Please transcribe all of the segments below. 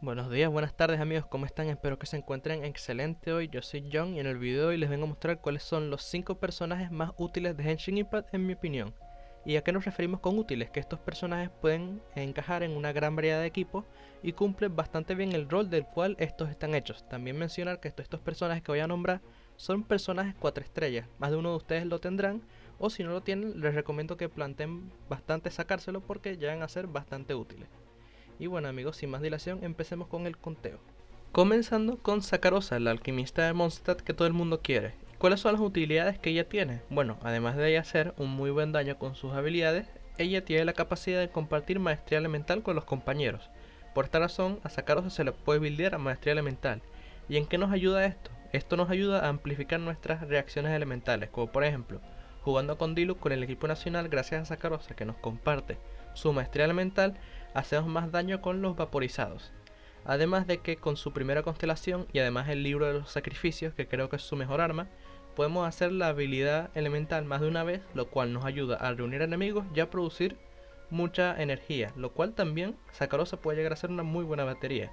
Buenos días, buenas tardes amigos, ¿cómo están? Espero que se encuentren excelente hoy. Yo soy John y en el video de hoy les vengo a mostrar cuáles son los 5 personajes más útiles de Genshin Impact en mi opinión. ¿Y a qué nos referimos con útiles? Que estos personajes pueden encajar en una gran variedad de equipos y cumplen bastante bien el rol del cual estos están hechos. También mencionar que estos personajes que voy a nombrar son personajes 4 estrellas, más de uno de ustedes lo tendrán, o si no lo tienen les recomiendo que planteen bastante sacárselo porque llegan a ser bastante útiles. Y bueno amigos, sin más dilación, empecemos con el conteo. Comenzando con Sakarosa, la alquimista de Mondstadt que todo el mundo quiere. ¿Cuáles son las utilidades que ella tiene? Bueno, además de ella hacer un muy buen daño con sus habilidades, ella tiene la capacidad de compartir maestría elemental con los compañeros. Por esta razón, a Sakarosa se le puede buildear a maestría elemental. ¿Y en qué nos ayuda esto? Esto nos ayuda a amplificar nuestras reacciones elementales, como por ejemplo, jugando con Diluc con el equipo nacional gracias a Sakarosa que nos comparte su maestría elemental, hacemos más daño con los vaporizados. Además de que con su primera constelación y además el libro de los sacrificios, que creo que es su mejor arma, podemos hacer la habilidad elemental más de una vez, lo cual nos ayuda a reunir enemigos y a producir mucha energía, lo cual también Sakarosa puede llegar a ser una muy buena batería.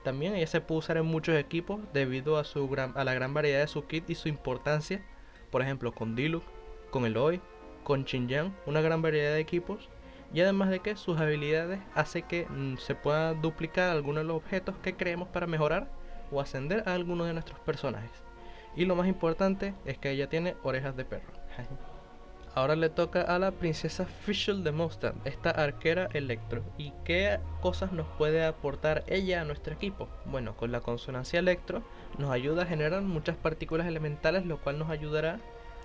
También ella se puede usar en muchos equipos debido a la gran variedad de su kit y su importancia, por ejemplo con Diluc, con Eloy, con Xinjiang, una gran variedad de equipos, y además de que sus habilidades hace que se pueda duplicar algunos de los objetos que creemos para mejorar o ascender a alguno de nuestros personajes. Y lo más importante es que ella tiene orejas de perro. Ahora le toca a la princesa Fischl de Mondstadt, esta arquera electro. ¿Y qué cosas nos puede aportar ella a nuestro equipo? Bueno, con la consonancia electro nos ayuda a generar muchas partículas elementales, lo cual nos ayudará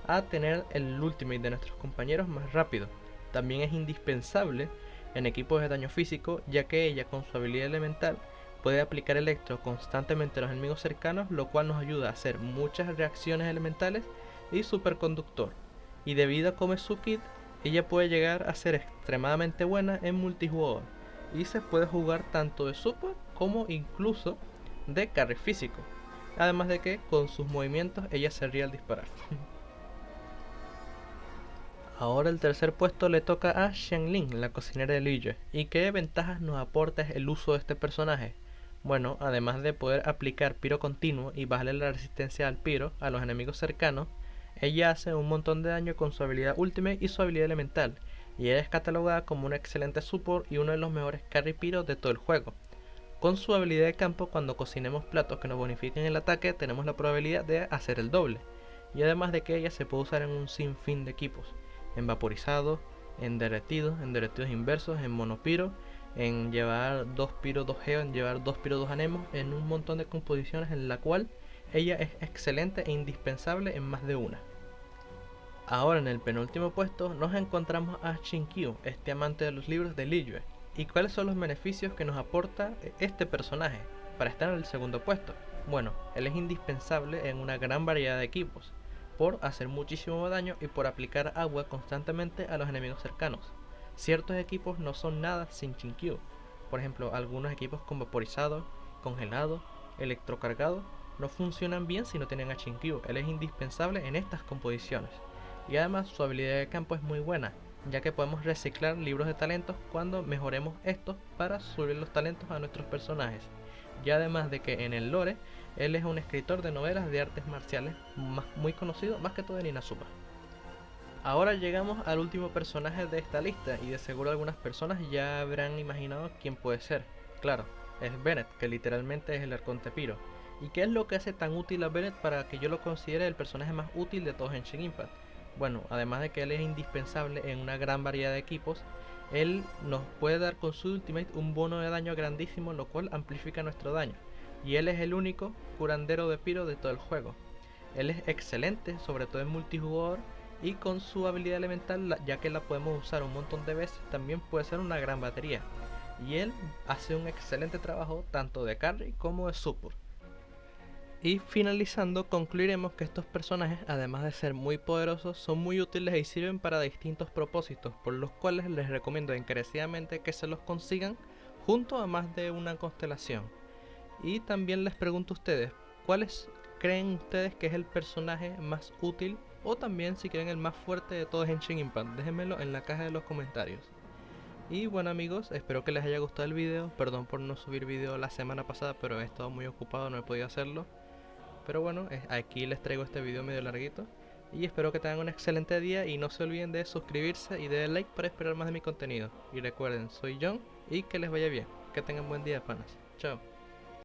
a tener el ultimate de nuestros compañeros más rápido. También es indispensable en equipos de daño físico, ya que ella con su habilidad elemental puede aplicar electro constantemente a los enemigos cercanos, lo cual nos ayuda a hacer muchas reacciones elementales y superconductor. Y debido a cómo es su kit, ella puede llegar a ser extremadamente buena en multijugador y se puede jugar tanto de support como incluso de carry físico. Además de que con sus movimientos ella se ríe al disparar. Ahora el tercer puesto le toca a Xiangling, la cocinera de Liyue. ¿Y qué ventajas nos aporta el uso de este personaje? Bueno, además de poder aplicar piro continuo y bajarle la resistencia al piro a los enemigos cercanos, ella hace un montón de daño con su habilidad Ultimate y su habilidad elemental, y ella es catalogada como un excelente support y uno de los mejores carry piros de todo el juego. Con su habilidad de campo, cuando cocinemos platos que nos bonifiquen el ataque, tenemos la probabilidad de hacer el doble. Y además de que ella se puede usar en un sinfín de equipos, en vaporizado, en derretidos inversos, en monopiro, en llevar 2 piro 2 geo, en llevar 2 piro 2 anemos, en un montón de composiciones en la cual ella es excelente e indispensable en más de una. Ahora en el penúltimo puesto nos encontramos a Shinkyu, este amante de los libros de Liyue. ¿Y cuáles son los beneficios que nos aporta este personaje para estar en el segundo puesto? Bueno, él es indispensable en una gran variedad de equipos, por hacer muchísimo daño y por aplicar agua constantemente a los enemigos cercanos. Ciertos equipos no son nada sin Shinkyu, por ejemplo algunos equipos con vaporizado, congelado, electrocargado, no funcionan bien si no tienen a Shinkyu, él es indispensable en estas composiciones. Y además su habilidad de campo es muy buena, ya que podemos reciclar libros de talentos cuando mejoremos estos para subir los talentos a nuestros personajes. Y además de que en el lore, él es un escritor de novelas de artes marciales muy conocido, más que todo en Inazuma. Ahora llegamos al último personaje de esta lista y de seguro algunas personas ya habrán imaginado quién puede ser. Claro, es Bennett, que literalmente es el arconte Piro. ¿Y qué es lo que hace tan útil a Bennett para que yo lo considere el personaje más útil de todos en Shin Impact? Bueno, además de que él es indispensable en una gran variedad de equipos, él nos puede dar con su ultimate un bono de daño grandísimo, lo cual amplifica nuestro daño. Y él es el único curandero de Piro de todo el juego. Él es excelente, sobre todo en multijugador, y con su habilidad elemental, ya que la podemos usar un montón de veces, también puede ser una gran batería. Y él hace un excelente trabajo tanto de carry como de support. Y finalizando, concluiremos que estos personajes, además de ser muy poderosos, son muy útiles y sirven para distintos propósitos, por los cuales les recomiendo encarecidamente que se los consigan junto a más de una constelación. Y también les pregunto a ustedes, ¿cuáles creen ustedes que es el personaje más útil o también si creen el más fuerte de todos en Shin Impact? Déjenmelo en la caja de los comentarios. Y bueno amigos, espero que les haya gustado el video. Perdón por no subir video la semana pasada, pero he estado muy ocupado, no he podido hacerlo. Pero bueno, aquí les traigo este video medio larguito. Y espero que tengan un excelente día y no se olviden de suscribirse y de like para esperar más de mi contenido. Y recuerden, soy John y que les vaya bien. Que tengan buen día, panas. Chao.